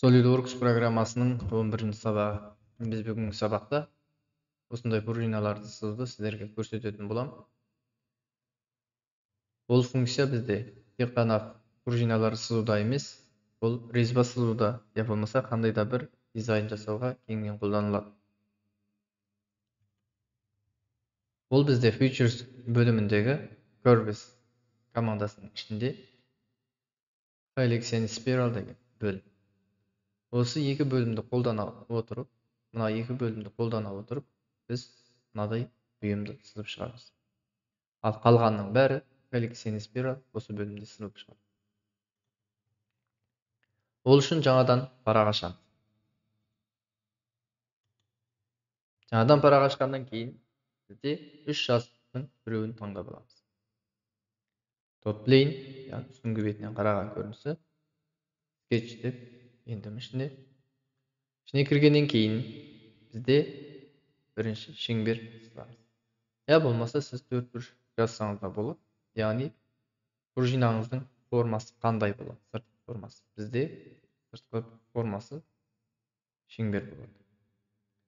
SolidWorks программасының 11-ші сабағы. Біз бүгінгі сабақта осындай пружиналарды сызуды сіздерге көрсететін болам. Ол функция бізде тек қана пружиналар сызуда емес, ол резьба сызуда, я болмаса қандай да бір дизайн жасауға кеңінен қолданылады. Ол бізде Features бөліміндегі Curves командасының ішінде Helix and Spiral деген бөлім. Осы екі бөлімді қолдана отырып, біз мынадай бұйымды сызып шығарамыз. Ал қалғанның бәрі Helix and Spiral осы бөлімде сызып шығады. Ол үшін жаңадан парақ ашамыз. Жаңадан парақ ашқаннан кейін бізде үш жазықтың біреуін таңдап аламыз. Top plane, яғни үстіңгі бетінен қараған көрінісі, sketch деп ендім ішіне кіргеннен кейін бізде бірінші шеңбер сызамыз. Я болмаса сіз төртбұрыш жазсаңыз да болады. Яғни пружинаңыздың формасы қандай болады? Сыртқы формасы. Бізде сыртқы формасы шеңбер болады.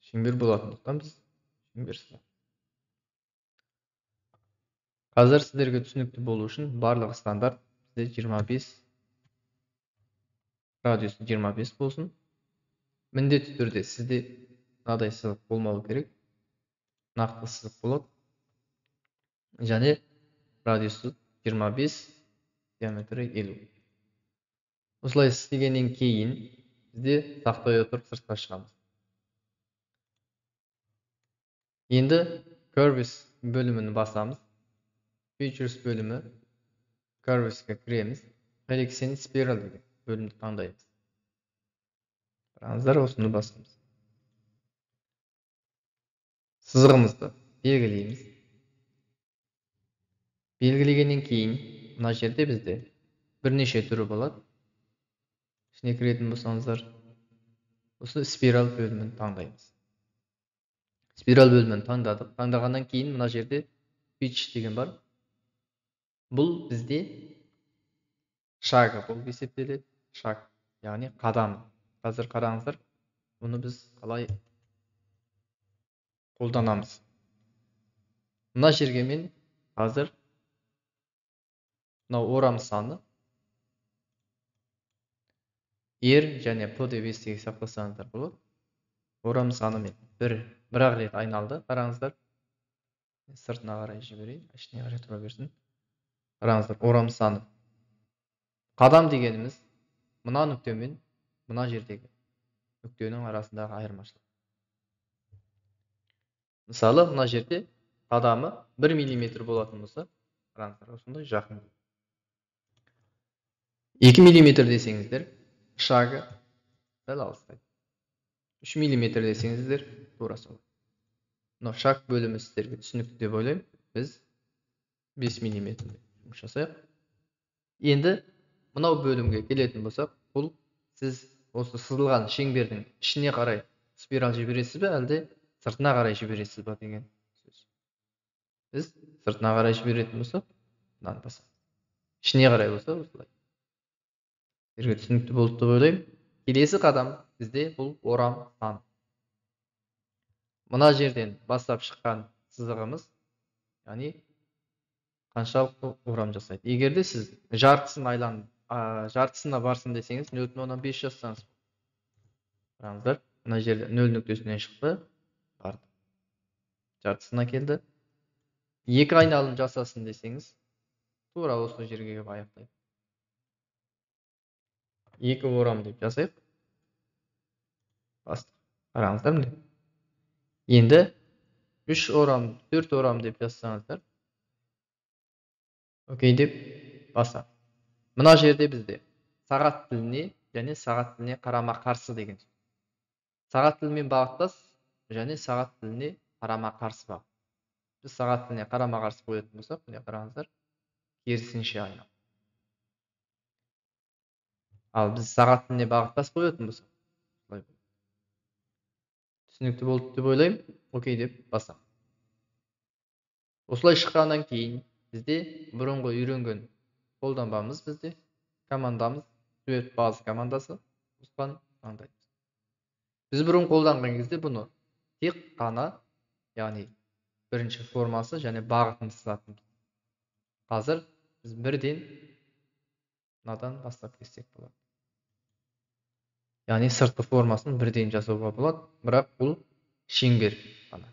Шеңбер болатындықтан біз шеңбер сызамыз. Қазір сіздерге түсінікті болу үшін барлығы стандарт бізде 25 радиусы 25 болсын. Міндетті түрде сізде мынадай сызық болмауы керек. Нақты сызық болады. Және радиусы 25, диаметрі 50. Осылай істегеннен кейін бізде сақтай отырып сыртқа шығамыз. Енді Curves бөлімін басамыз. Features бөлімі Curves'ке кіреміз. Helix and Spiral деген бөлімді таңдаймыз. Қараңыздар, осыны басамыз. Сызығымызды белгілейміз. Белгілегеннен кейін мына жерде бізде бірнеше түрі болады. Ішіне кіретін болсаңыздар, осы спираль бөлімін таңдаймыз. Спираль бөлімін таңдадық. Таңдағаннан кейін мына жерде pitch деген бар. Бұл бізде шағы болып есептеледі. Шаг, яғни қадам. Қазір қараңыздар, бұны біз қалай қолданамыз. Мына жерге мен қазір мынау орам саны R және P деп естіге сақтасаңыздар болады. Орам саны мен бір-ақ рет айналды. Қараңыздар, сыртына қарай жіберейін, ішіне қарай тұра берсін. Қараңыздар, орам саны. Қадам дегеніміз мына нүкте мен мына жердегі нүктенің арасындағы айырмашылық. Мысалы, мына жерде қадамы 1 мм болатын болса, қараңыздар, осындай жақын. 2 мм десеңіздер, шағы сәл алыстайды. 3 мм десеңіздер, тура солай. Мына шаг бөлімі сіздерге түсінікті деп ойлаймын. Біз 5 мм жұмыс жасайық. Енді мынау бөлімге келетін болсақ, бұл сіз осы сызылған шеңбердің ішіне қарай спираль жібересіз бе, әлде сыртына қарай жібересіз бе деген сөз. Біз сыртына қарай жіберетін болсақ, мынаны басамыз. Ішіне қарай болса, осылай. Сіздерге түсінікті болды деп ойлаймын. Келесі қадам бізде бұл орам саны. Мына жерден бастап шыққан сызығымыз, яғни қаншалықты орам жасайды. Егер де сіз жартысына барсын десеңіз, 0,5 жазсаңыз. Қараңыздар, мына жерде 0 нүктесінен шықты, барды. Жартысына келді. 2 айналым жасасын десеңіз, тура осы жерге келіп аяқтайды. 2 орам деп жасайық. Бастық. Қараңыздар, міне. Енді 3 орам, 4 орам деп жазсаңыздар, окей деп баса. Мына жерде бізде сағат тіліне және сағат тіліне қарама қарсы деген. Сағат тілімен бағыттас және сағат тіліне қарама қарсы бағыт. Біз сағат тіліне қарама қарсы қоятын болсақ, міне қараңыздар, керісінше айналады. Ал біз сағат тіліне бағыттас қоятын болсақ, түсінікті болды деп ойлаймын, окей деп басам. Осылай шыққаннан кейін бізде бұрынғы үйренген қолданбамыз, бізде командамыз Suite базы командасы. Осыған таңдаймыз. Біз бұрын қолданған кезде бұны тек қана, яғни бірінші формасы және бағытын сызатынбыз. Қазір біз бірден мынадан бастап кессек болады. Яғни сыртқы формасын бірден жасауға болады, бірақ бұл шеңбер ғана.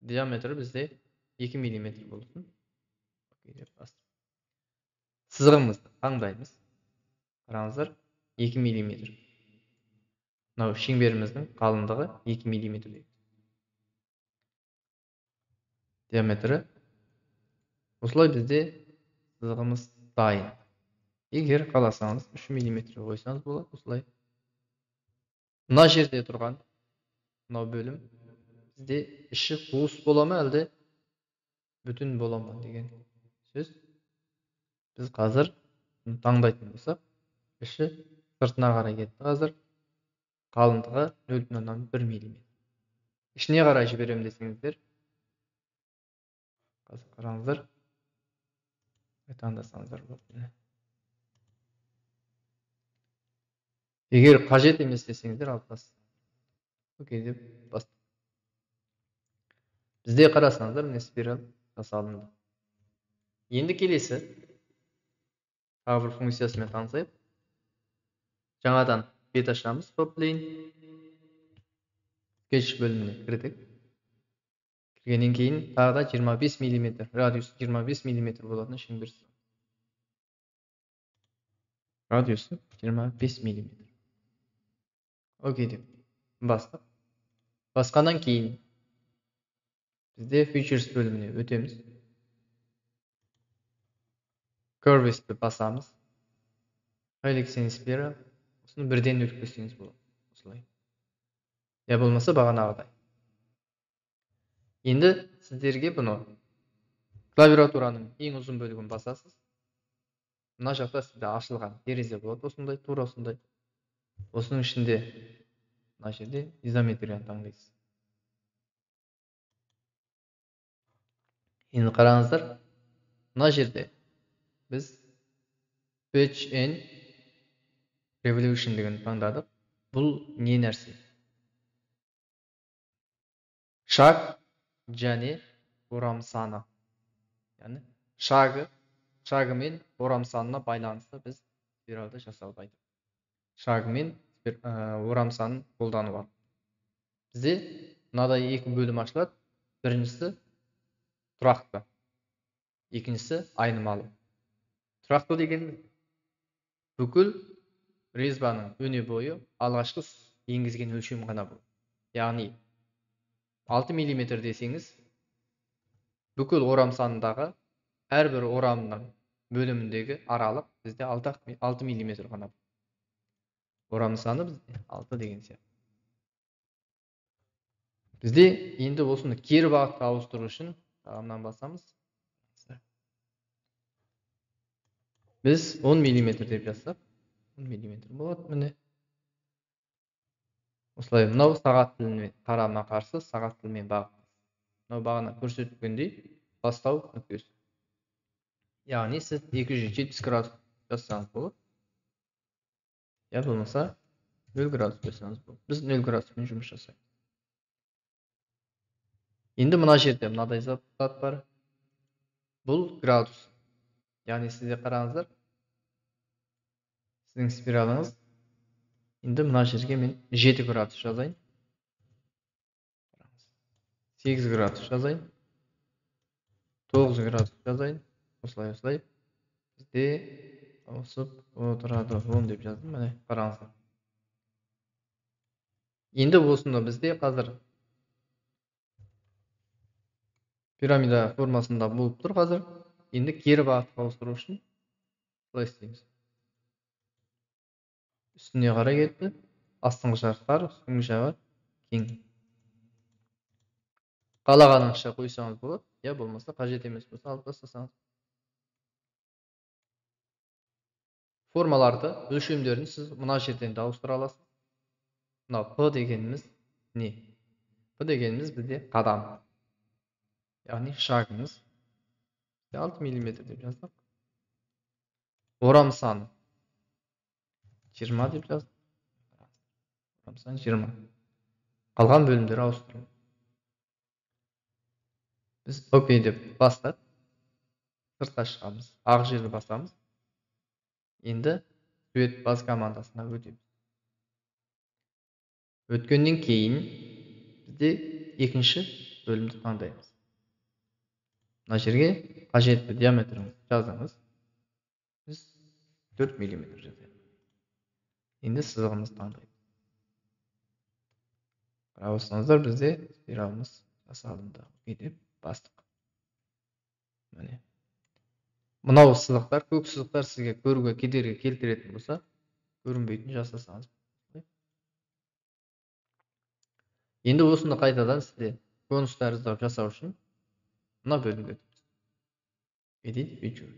Диаметрі бізде 2 мм болсын. Сызығымызды таңдаймыз. Қараңыздар, 2 мм. Мынау шеңберіміздің қалыңдығы 2 мм. Диаметрі осылай бізде сызығымыз дайын. Егер қаласаңыз 3 мм қойсаңыз болады, осылай. Мына жерде тұрған мынау бөлім бізде іші қуыс бола ма, әлде бүтін бола ма деген сөз. Біз қазір таңдайтын болсақ, іші сыртына қарай кетті. Қазір қалыңдығы 0,1 мм. Ішіне қарай жіберем десеңіздер, қазір қараңыздар, таңдасаңыздар болады. Егер қажет емес десеңіздер, алып тастаңыздар. Окей деп бастап. Бізде қарасаңыздар, міне спираль жасалынды. Енді келесі тағы бір функциясымен танысайық. Жаңадан бет ашамыз, топ-плейн. Скетч бөліміне кірдік. Кіргеннен кейін тағы да 25 мм, радиусы 25 мм болатын шеңбер. Радиусы 25 мм. Окей деп бастап. Басқаннан кейін бізде Features бөліміне өтеміз. Curves'ті басамыз. Helixen Spiral. Осыны бірден өткізсеңіз болады. Осылай. Я болмаса бағанағыдай. Енді сіздерге бұны клавиатураның ең ұзын бөлігін басасыз. Мына жақта сізде ашылған терезе болады, осындай, тура осындай. Осының ішінде мына жерде изометрияны таңдайсыз. Енді қараңыздар, мына жерде біз Patch and Revolution деген таңдадық. Бұл не нәрсе? Шаг және орам саны. Яғни шағы мен орам санына байланысты біз спиральді жасауды айтып. Шағы мен орам санын қолдану бар. Бізде мынадай екі бөлім ашылады. Біріншісі тұрақты, екіншісі айнымалы. Тұрақты деген бүкіл резбаның өне бойы алғашқы енгізген өлшем ғана бұл. Яғни 6 мм десеңіз, бүкіл орам санындағы әрбір орамның бөліміндегі аралық бізде 6 мм ғана бұл. Орам саны бізде 6 деген сияқты. Бізде енді осыны кері бағытқа ауыстыру үшін мынаны басамыз. Біз 10 мм деп жазсақ, 10 мм болады, міне. Осылай, мынау сағат тілімен қарама қарсы, сағат тілімен бағыт. Мынау бағана көрсеткендей бастау нүктесі. Яғни сіз 270 градус жазсаңыз болады. Я болмаса 0 градус қойсаңыз болады. Біз 0 градуспен жұмыс жасаймыз. Енді мына жерде мынадай зат бар. Бұл градус. Яғни сізде қараңыздар, сіздің спиралыңыз. Енді мына жерге мен 7 градус жазайын. 8 градус жазайын. 9 градус жазайын. Осылай. Бізде ауысып отырады 10 деп жаздым. Міне қараңыздар. Енді осыны бізде қазір пирамида формасында болып тұр қазір. Енді кері бағытқа ауыстыру үшін солай істейміз. Үстіне қарай кетті. Астыңғы жағы тар, үстіңгі жағы кең. Қалағаныңызша қойсаңыз болады, я болмаса қажет емес болса алып тастасаңыз. Формаларды, өлшемдерін сіз мына жерден де ауыстыра аласыз. Мынау P дегеніміз не? P дегеніміз бізде қадам. Яғни шагыңыз. 6 мм деп жаздық. Орам саны 20 деп жаздым. Орам саны 20. Қалған бөлімдер ауыстырылды. Біз окей деп бастық. Сыртқа шығамыз. Ақ жерді басамыз. Енді сует баз командасына өтеміз. Өткеннен кейін бізде екінші бөлімді таңдаймыз. Мына жерге қажетті диаметрін жазыңыз. Біз 4 мм жазайық. Енді сызығымызды таңдаймыз. Қарап отырсаңыздар, бізде спиралымыз жасалынды. Окей деп бастық. Міне. Мынау сызықтар, көк сызықтар сізге көруге кедергі келтіретін болса, көрінбейтін жасасаңыз. Енді осыны қайтадан сізде конус тәрізді жасау үшін мына бөлімге өтеміз. Edit Feature.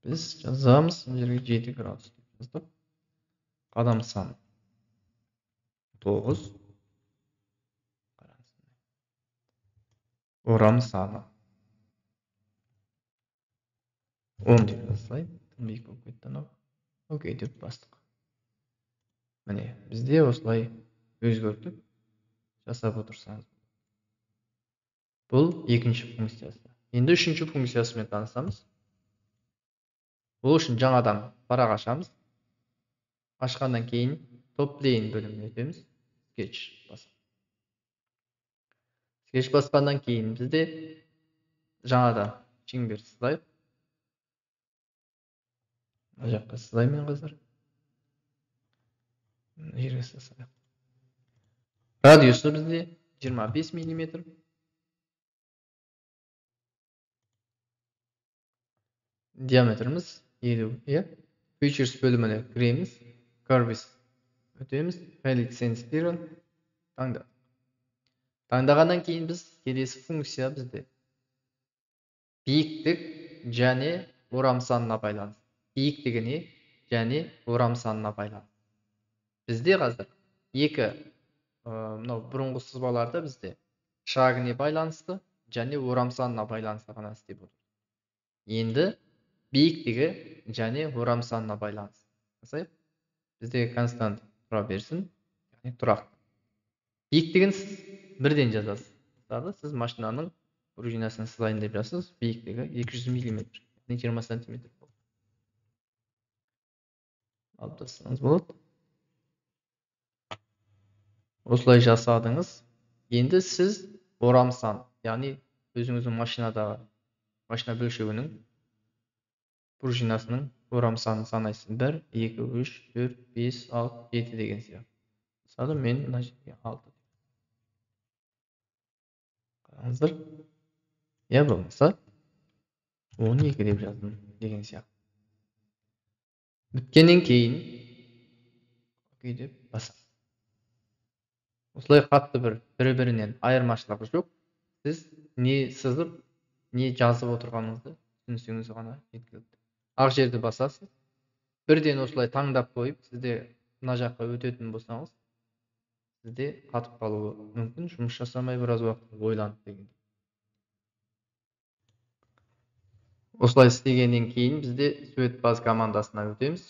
Біз жазамыз, мына жерге 7 градус деп жаздық. Қадам саны 9. Орам саны 10 деп жазайық. Тым биік болып кетті анау. Окей деп бастық. Міне, бізде осылай өзгертіп жасап отырсаңыз. Бұл екінші функциясы. Енді үшінші функциясымен танысамыз. Бұл үшін жаңадан парақ ашамыз. Ашқаннан кейін топ плейн бөліміне өтеміз. Sketch басамыз. Sketch басқаннан кейін бізде жаңадан шеңбер сызайық. Мына жаққа сызаймын қазір. Мына жерге сызайық. Радиусы бізде 25 мм. Диаметріміз 50. Features бөліміне кіреміз. Curves өтеміз. Helix and Spiral таңдадық. Таңдағаннан кейін біз келесі функция бізде биіктік және орам санына байланысты. Биіктігіне және орам санына байланысты. Бізде қазір екі мынау бұрынғы сызбаларда бізде шагіне байланысты және орам санына байланысты ғана істеп отыр. Енді биіктігі және орам санына байланысты. Жасайық. Бізде констант тұра берсін, яғни тұрақты. Биіктігін бірден жазасыз. Сіз машинаның пружинасын сызайын деп жазасыз. Биіктігі 200 мм, яғни 20 см болды. Алып тастасаңыз болады. Осылай жасадыңыз. Енді сіз орам сан, яғни өзіңіздің машинадағы машина бөлшегінің пружинасының орам санын санайсыз. 1, 2, 3, 4, 5, 6, 7 деген сияқты. Мысалы мен мына жерге 6. Қараңыздар. Я болмаса 12 деп жаздым деген сияқты. Біткеннен кейін окей деп басамыз. Осылай қатты бір-бірінен айырмашылығы жоқ. Сіз не сызып, не жазып отырғаныңызды түсінсеңіз ғана жеткілікті. Ақ жерді басасыз. Бірден осылай таңдап қойып, сізде мына жаққа өтетін болсаңыз, сізде қатып қалуы мүмкін. Жұмыс жасамай біраз уақыт ойланып дегенде. Осылай істегеннен кейін бізде сует баз командасына өтеміз.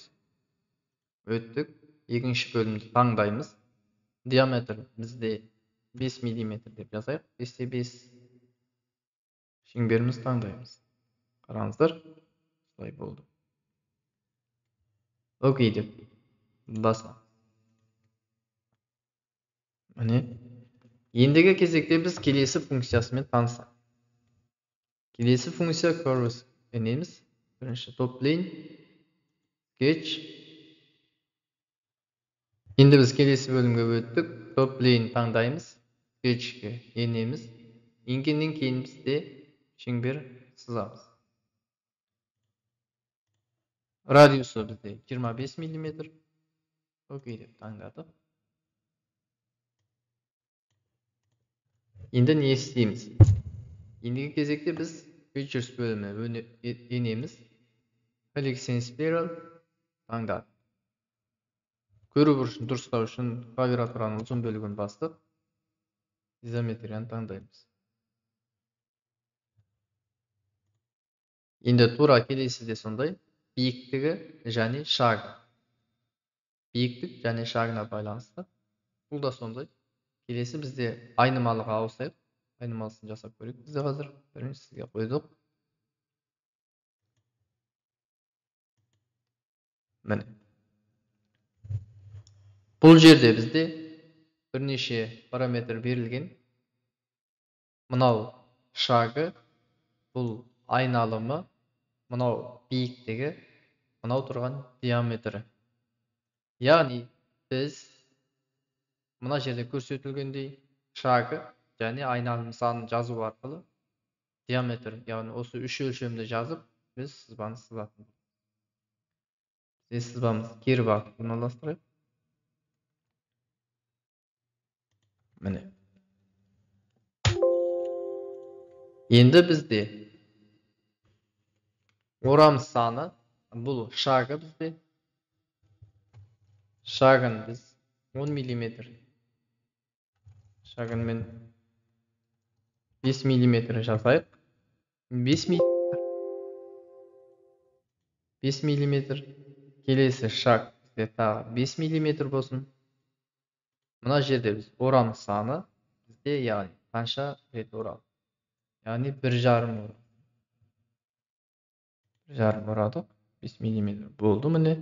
Өттік. Екінші бөлімді таңдаймыз. Диаметр бізде 5 мм деп жазайық. 5-те 5 шеңберіміз таңдаймыз. Қараңыздар. Осылай болды. Окей деп басамыз. Міне. Ендігі кезекте біз келесі функциясымен танысамыз. Келесі функция curves енеміз. Бірінші топ плейн, sketch. Енді біз келесі бөлімге өттік. Топ плейн таңдаймыз. Sketch'ке енеміз. Енгеннен кейін бізде шеңбер сызамыз. Радиусы бізде 25 мм. Окей деп таңдадық. Енді не істейміз? Ендігі кезекте біз Features бөліміне енеміз. Helix and Spiral таңдадық. Көру үшін, дұрыстау үшін клавиатураның ұзын бөлігін бастық. Изометрияны таңдаймыз. Енді тура келесі де сондай. Биіктігі және шагы. Биіктік және шагына байланысты. Бұл да сондай. Келесі бізде айнымалыға ауысайық. Айнымалысын жасап көрейік. Бізде қазір бірінші сізге қойдық. Міне. Бұл жерде бізде бірнеше параметр берілген. Мынау шагы, бұл айналымы, мынау биіктігі, мынау тұрған диаметрі. Яғни біз мына жерде көрсетілгендей шагы және айналым санын жазу арқылы диаметр, яғни осы үш өлшемді жазып, біз сызбаны сызатын. Біз сызбамыз кері бағыт орналастырайық. Міне. Енді бізде орам саны, бұл шагы бізде. Шагын біз 10 мм. Шагын мен 5 мм жазайық. 5 мм. Келесі шаг бізде тағы 5 мм болсын. Мына жерде біз орам саны бізде, яғни қанша рет оралды. Яғни 1,5 оралды. 1,5 орадық. 5 мм болды міне.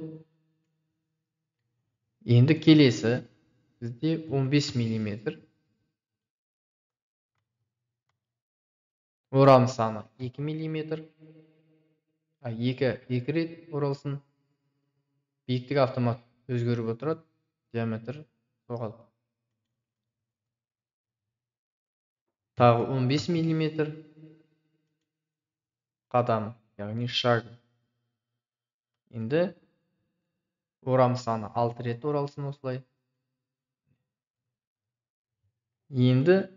Енді келесі бізде 15 мм. Орам саны 2 мм. 2 рет оралсын. Биіктік автомат өзгеріп отырады. Диаметр жоғалып. Тағы 15 мм. Қадам, яғни шаг. Енді орам саны 6 рет оралсын осылай. Енді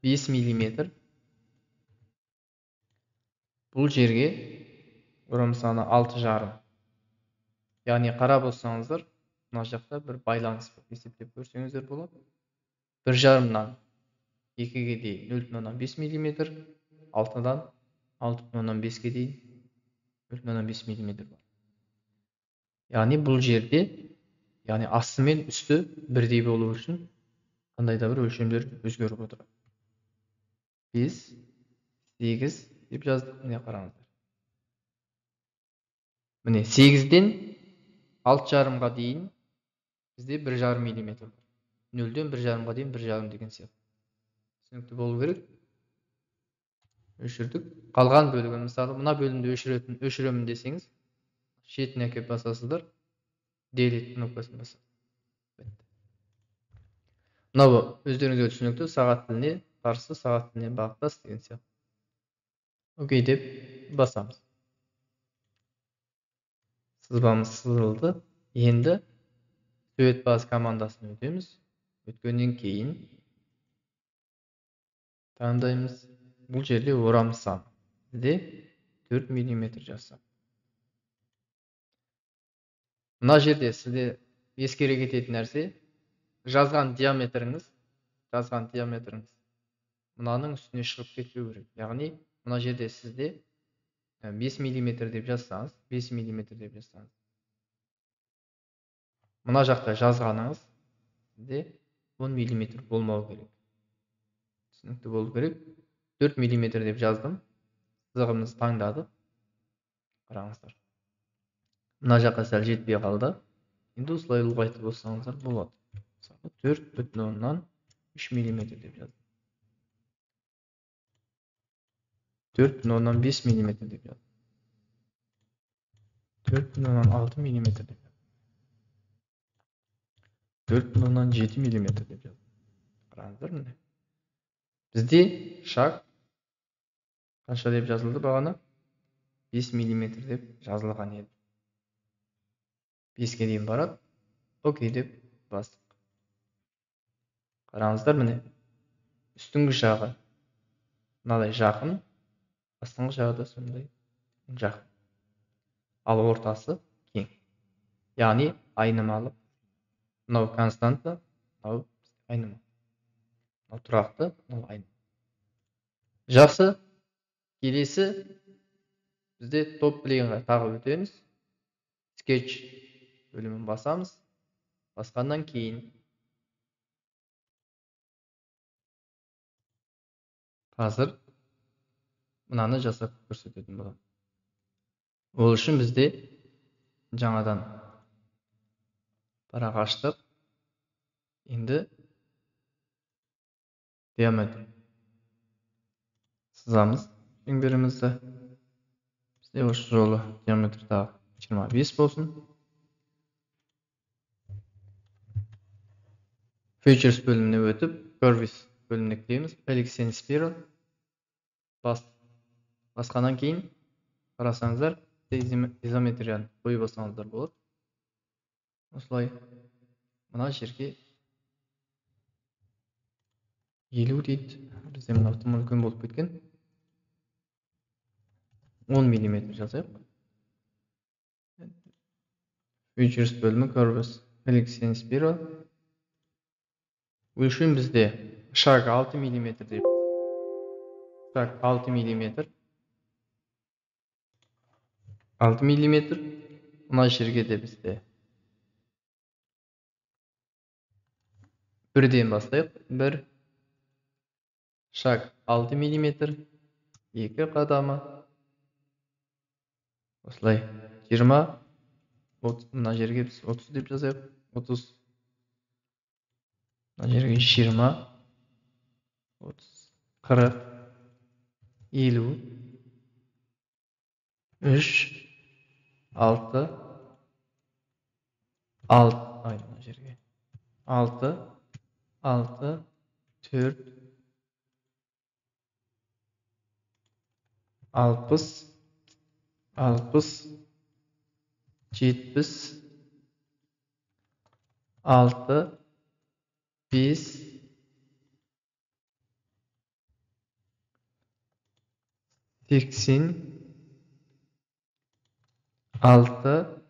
5 мм. Бұл жерге орам саны 6,5. Яғни қарап болсаңыздар, мына жақта бір байланыс есептеп көрсеңіздер болады. 1,5-нан 2-ге дейін 0,5 мм, 6-дан 6,5-ге дейін 0,5 мм бар. Яғни бұл жерде, яғни асты мен үсті бірдей болу үшін қандай да бір өлшемдер өзгеріп отырады. 5, 8 деп жаздық. Міне қараңыздар. Міне 8-ден 6,5-ға дейін бізде 1,5 мм бар. 0-ден 1,5-ға дейін 1,5 деген сияқты. Түсінікті болу керек. Өшірдік. Қалған бөлігін, мысалы, мына бөлімді өшіремін десеңіз, шетіне әкеп басасыздар. Delete кнопкасын басасыздар. Мынау өздеріңізге түсінікті, сағат тіліне қарсы, сағат тіліне бағыттас деген сияқты. Окей деп басамыз. Сызбамыз сызылды. Енді сурет базы командасын өтеміз. Өткеннен кейін таңдаймыз. Бұл жерде орам саны бізде 4 мм жазсақ. Мына жерде сізде ескере кететін нәрсе, жазған диаметріңіз мынаның үстіне шығып кетпеу керек. Яғни мына жерде сізде 5 мм деп жазсаңыз, 5 мм деп жазсаңыз, мына жақта жазғаныңыз сізде 10 мм болмау керек. Түсінікті болу керек. 4 мм деп жаздым. Сызығымызды таңдадық. Қараңыздар. Мына жаққа сәл жетпей қалды. Енді осылай ұлғайтып болсаңыздар болады. 4,3 мм деп жаздым. 4,5 мм деп жаздым. 4,6 мм деп жаздым. 4,7 мм деп жаздым. Қараңыздар міне. Бізде шаг қанша деп жазылды бағана? 5 мм деп жазылған еді. 5-ке дейін барады. Окей деп бастық. Қараңыздар міне. Үстіңгі жағы мынадай жақын, астыңғы жағы да сондай жақын. Ал ортасы кең. Яғни айнымалы. Мынау константа, мынау айнымалы. Мынау тұрақты, мынау айнымалы. Жақсы. Келесі Бізде топ плейнға тағы өтеміз. Sketch бөлімін басамыз. Басқаннан кейін қазір мынаны жасап көрсететін боламын. Ол үшін бізде жаңадан парақ аштық. Енді диаметр сызамыз шеңберімізді. Бізде осы жолы диаметр тағы 25 болсын. Features бөліміне өтіп, Curves бөліміне кіреміз. Helix and Spiral басқаннан кейін қарасаңыздар, изометрияны қойып басаңыздар болады. Осылай мына жерге 50 дейді. Бізде мынау тым үлкен болып кеткен. 10 мм жазайық. Features бөлімі Curves, Helix and Spiral. Өлшем бізде шаг 6 мм деп. Шаг 6 мм. 6 мм. Мына жерге де бізде бірден бастайық. 1 шаг 6 мм. 2 қадамы. Осылай 20. Мына жерге біз 30 деп жазайық. 30. Мына жерге 20. 30. 40. 50. 3. 6. 6. Ay mına жерге. 6. 6. 4. 60. 60. 70. 6. 5. 80. 6.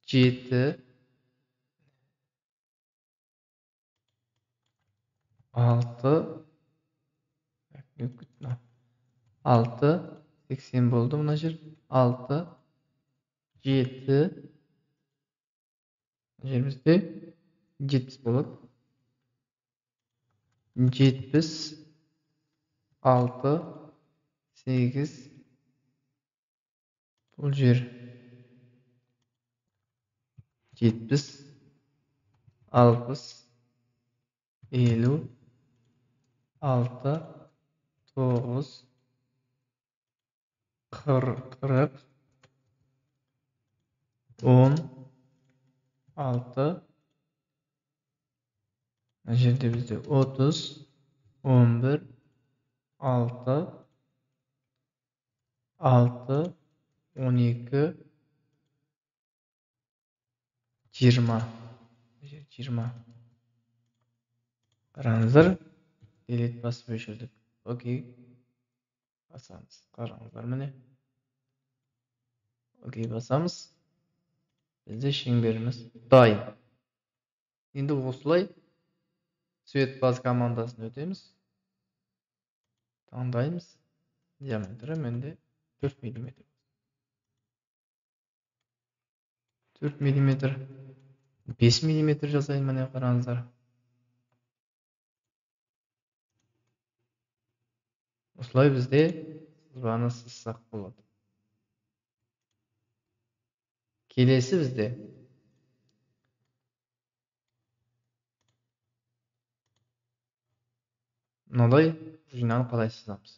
7. 6. 6. 80 болды мына жер. 6. 7. Жерімізде 70 болады. 70. 6. 8. Бұл жер 70. 60. 50. 6. 9. 40. 10. 6. Мына жерде бізде 30. 11. 6. 6. 12. 20. 20. Қараңыздар. Delete басып өшірдік. Окей. Басамыз. Қараңыздар міне. Окей басамыз. Бізде шеңберіміз дайын. Енді осылай цвет баз командасын өтеміз. Таңдаймыз. Диаметрі менде 4 мм. 4 мм. 5 мм жазайын міне қараңыздар. Осылай бізде сызбаны сызсақ болады. Келесі бізде мынадай жинаны қалай сызамыз.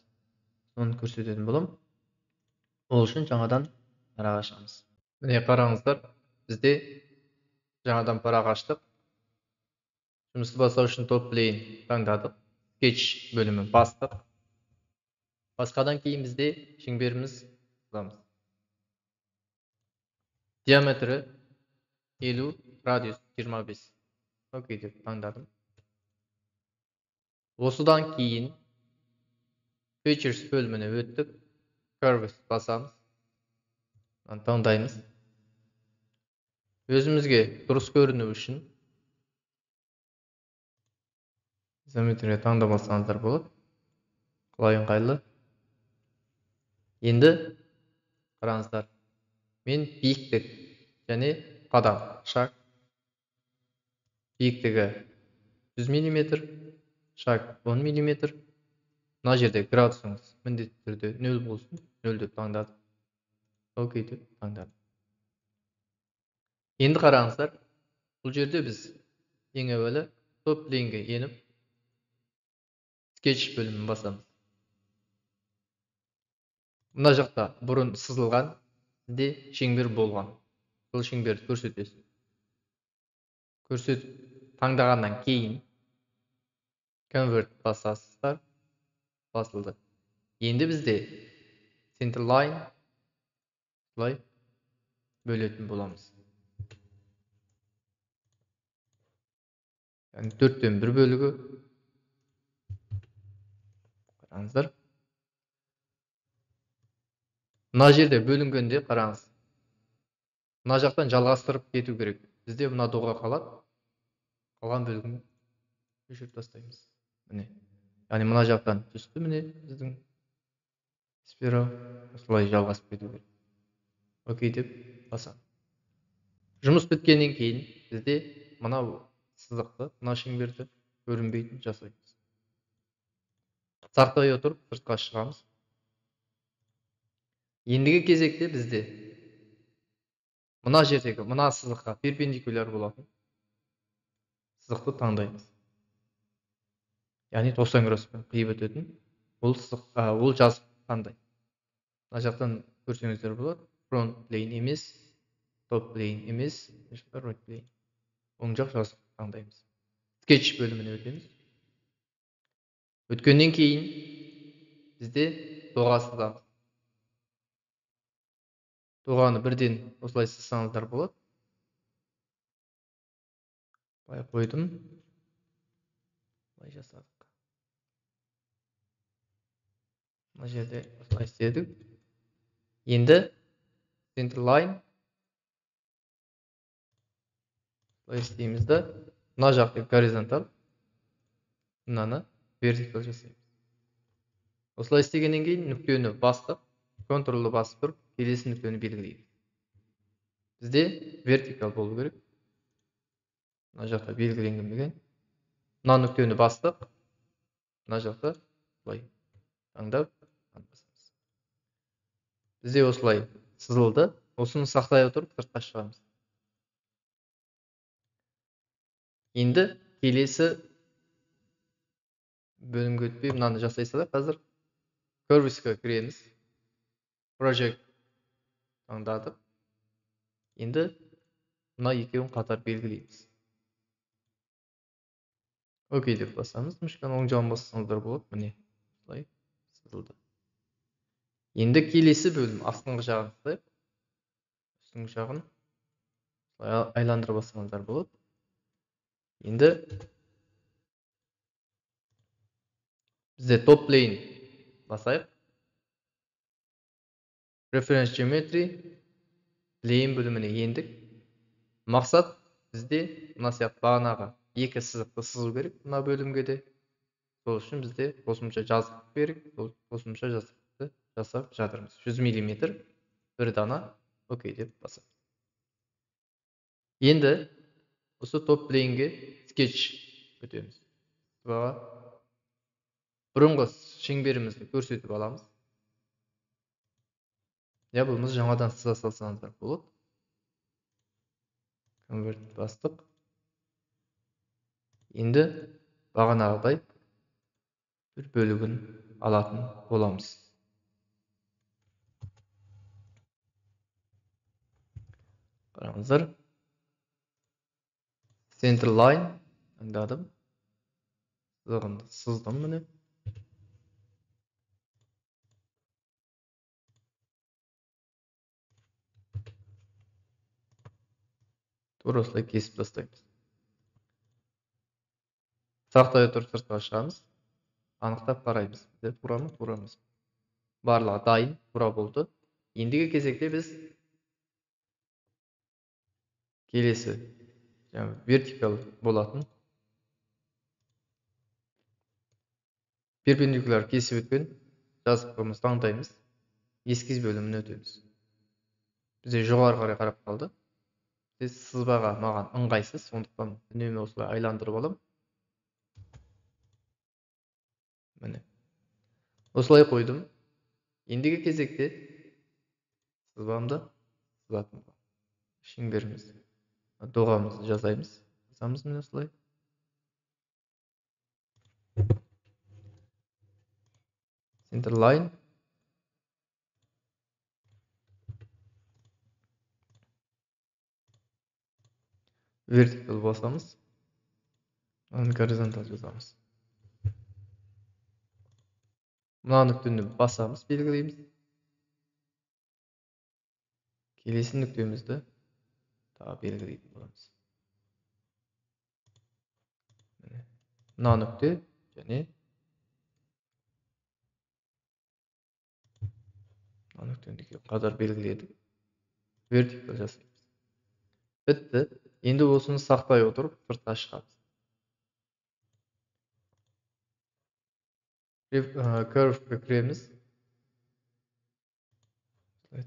Соны көрсететін болам. Ол үшін жаңадан парақ ашамыз. Міне қараңыздар, бізде жаңадан парақ аштық. Жұмысты бастау үшін топ плейн таңдадық. Sketch бөлімі бастық. Басқадан кейін бізде шеңберіміз сызамыз. Диаметрі 50, радиус 25. Окей деп таңдадым. Осыдан кейін Features бөліміне өттік. Curves басамыз. Таңдаймыз. Өзімізге дұрыс көріну үшін изометрия таңдамасаңыздар болады. Қалай ыңғайлы. Енді қараңыздар. Мен биіктік және қадам шаг биіктігі 100 мм, шаг 10 мм. Мына жерде градусыңыз міндетті түрде 0 болсын. 0 деп таңдадым. Окей деп таңдадым. Енді қараңыздар. Бұл жерде біз ең әуелі топ плейнге еніп скетч бөлімін басамыз. Мына жақта бұрын сызылған де шеңбер болған. Сол шеңберді көрсетесіз. Таңдағаннан кейін convert басасыздар. Басылды. Енді бізде center line былай бөлетін боламыз. Яғни 4-тен 1 бөлігі. Қараңыздар. Мына жерде бөлінгенде қараңыз. Мына жақтан жалғастырып кету керек. Бізде мына доға қалады. Қалған бөлігін өшіріп тастаймыз. Міне. Яғни мына жақтан түсті міне біздің сфера осылай жалғасып кету керек. Окей деп басамын. Жұмыс біткеннен кейін бізде мына сызықты, мына шеңберді көрінбейтін жасаймыз. Сақтай отырып сыртқа шығамыз. Ендігі кезекте бізде мына жердегі мына сызыққа перпендикуляр болатын сызықты таңдаймыз. Яғни 90 градуспен қиып өтетін ол жазық қандай. Мына жақтан көрсеңіздер болады. Front plane емес, top plane емес, right plane. Оң жақ жазық таңдаймыз. Sketch бөліміне өтеміз. Өткеннен кейін бізде доға сызамыз. Доғаны бірден осылай сызсаңыздар болады. Былай қойдым. Былай жасадық. Мына жерде осылай істедік. Енді center line былай істейміз да, мына жақты горизонтал, мынаны вертикал жасаймыз. Осылай істегеннен кейін нүктені бастық, контурлы басып тұрып, келесі нүктені белгілейміз. Бізде вертикал болу керек. Мына жақта белгіленген. Мына нүктені бастық, мына жақта былай таңдап басамыз. Бізде осылай сызылды. Осыны сақтай отырып сыртқа шығамыз. Енді келесі бөлімге өтпей мынаны жасай салайық. Қазір Curves'қа кіреміз. Project таңдадық. Енді мына екеуін қатар белгілейміз. Окей деп басамыз. Мышканы оң жағын бассаңыздар болады. Міне осылай сызылды. Енді келесі бөлім астыңғы жағын сызайық. Үстіңгі жағын айландырып бассаңыздар болады. Енді бізде top plane басайық. Reference geometry plane бөліміне ендік. Мақсат бізде мына сияқты бағанағы екі сызықты сызу керек мына бөлімге де. Сол үшін бізде қосымша жазық керек. Сол қосымша жазықты жасап жатырмыз. 100 мм бір дана. Окей деп басамыз. Енді осы топ плейнге скетч өтеміз. Бұрынғы шеңберімізді көрсетіп аламыз. Я болмаса жаңадан сыза салсаңыздар болады. Convert бастық. Енді бағанағыдай бір бөлігін алатын боламыз. Қараңыздар. Center line таңдадым. Сызығымды сыздым міне. Тура осылай кесіп тастаймыз. Сақтай отырып сыртқа шығамыз. Анықтап қараймыз. Тура ма, тура емес. Барлығы дайын, тура болды. Ендігі кезекте біз келесі вертикал болатын перпендикуляр кесіп өткен жазықтығымызды таңдаймыз. эскиз бөліміне өтеміз. Бізде жоғары қарай қарап қалды. Сызбаға маған ыңғайсыз, сондықтан үнемі осылай айландырып аламын. Міне. Осылай қойдым. Ендігі кезекте сызбамды сызатын боламын. Шеңберіміз, доғамызды жазаймыз. Жазамыз міне осылай. Center line. Vertical басамыз. Горизонтал жазамыз. Мына нүктені басамыз, белгілейміз. Келесі нүктемізді тағы белгілейтін боламыз. Мына нүкте және мына нүктені қатар белгіледік. Vertical жасаймыз. Бітті. Енді осыны сақтай отырып, сыртқа шығамыз. Curve'ге кіреміз.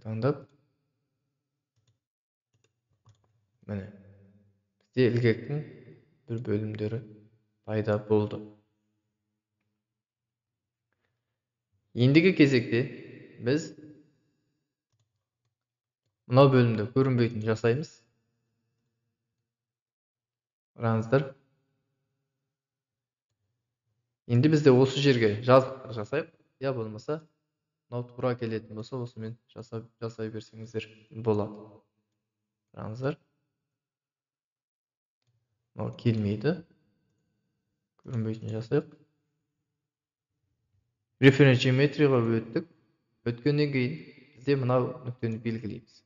Таңдап. Міне. Бізде ілгектің бір бөлімдері пайда болды. Ендігі кезекте біз мынау бөлімді көрінбейтін жасаймыз. Қараңыздар. Енді бізде осы жерге жазықтық жасайық. Я болмаса, мынау тура келетін болса, осымен жасай берсеңіздер болады. Қараңыздар. Мынау келмейді. Көрінбейтін жасайық. Референс геометрияға өттік. Өткеннен кейін бізде мынау нүктені белгілейміз.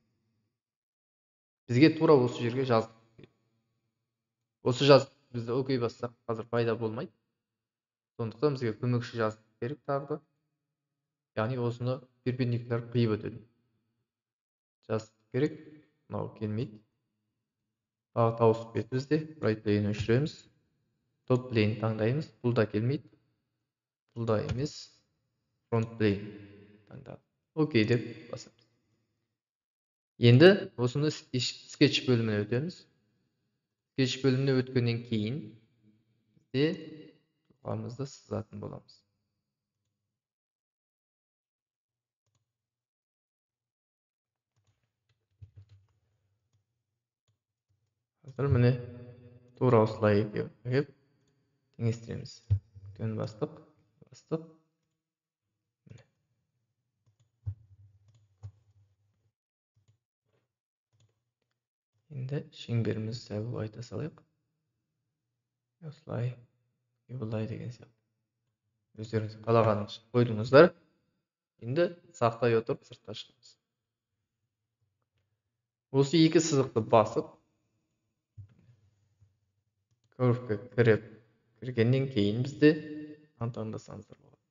Бізге тура осы жерге жаздық. Осы жаздық бізді окей бассақ, қазір пайда болмайды. Сондықтан бізге көмекші жаздық керек тағы. Яғни осыны перпендикуляр қиып өтеді. Жаздық керек. Мынау келмейді. Бағыт ауысып кетті бізде. Right plane өшіреміз. Top plane таңдаймыз. Бұл да келмейді. Бұл да емес. Front plane таңдадық. Окей деп басамыз. Енді осыны скетч бөліміне өтеміз. Скетч бөліміне өткеннен кейін бізде доғамызды сызатын боламыз. Қазір міне тура осылай кеп теңестіреміз. Нүктені бастық. Енді шеңберімізді сәл айта салайық. Осылай, бұлай деген сияқты. Өздеріңіз қалағаныңыз қойдыңыздар. Енді сақтай отырып сыртқа шығамыз. Осы екі сызықты басып, curve'ге кіргеннен кейін бізде таңдасаңыздар болады.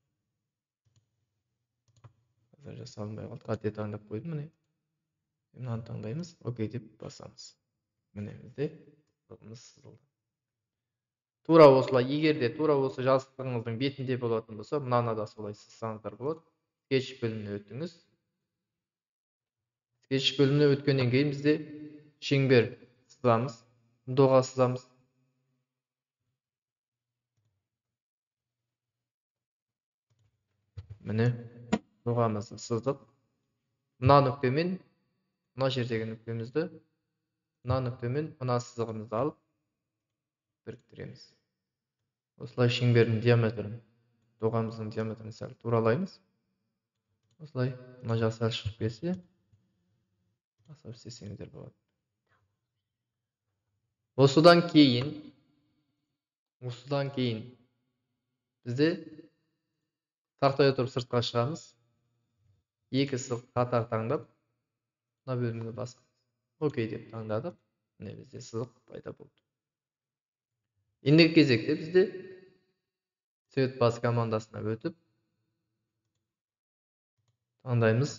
Қазір жасалынбай қалды. Қате таңдап қойдым міне. Мынаны таңдаймыз, окей деп басамыз. Міне бізде сызығымыз сызылды. Тура осылай, егер де тура осы жазықтығыңыздың бетінде болатын болса, мынаны да солай сызсаңыздар болады. Скетч бөліміне өттіңіз. Скетч бөліміне өткеннен кейін бізде шеңбер сызамыз, доға сызамыз. Міне доғамызды сыздық. Мына нүктемен, мына жердегі нүктемізді, мына нүктемен мына сызығымызды алып біріктіреміз. Осылай шеңбердің диаметрін, доғамыздың диаметрін сәл туралаймыз. Осылай, мына жағы сәл шығып келсе, басып істесеңіздер болады. Осыдан кейін бізде сақтай отырып сыртқа шығамыз. Екі сызық қатар таңдап, мына бөлімге басамыз. Окей деп таңдадық. Міне бізде сызық пайда болды. Ендігі кезекте бізде цвет бас командасына өтіп таңдаймыз.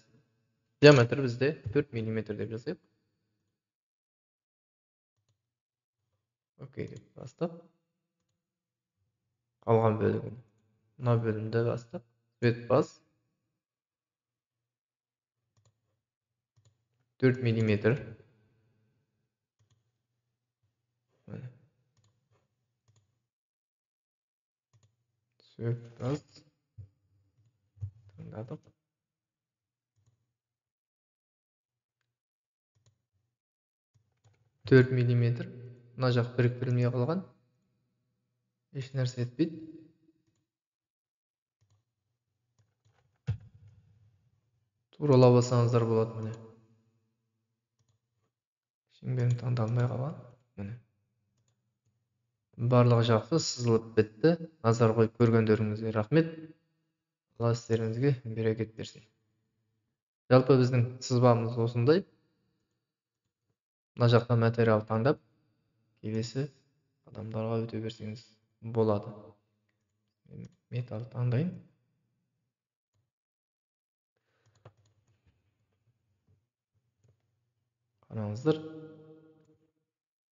Диаметр бізде 4 мм деп жазайық. Окей деп бастап, қалған бөлігін, мына бөлімді бастап, цвет бас 4 миллиметр. Sökmez. Tandadıq. 4 миллиметр. Мына жақ біріктірілмей қалған. Еш нәрсе етпейді. Туралап алсаңыздар болады міне. Шеңберім таңдалмай қалған. Міне. Барлығы жақсы сызылып бітті. Назар қойып көргендеріңізге рахмет. Алла істеріңізге берекет берсін. Жалпы біздің сызбамыз осындай. Мына жақтан материал таңдап, келесі адамдарға өте берсеңіз болады. Металл таңдайын. Қараңыздар.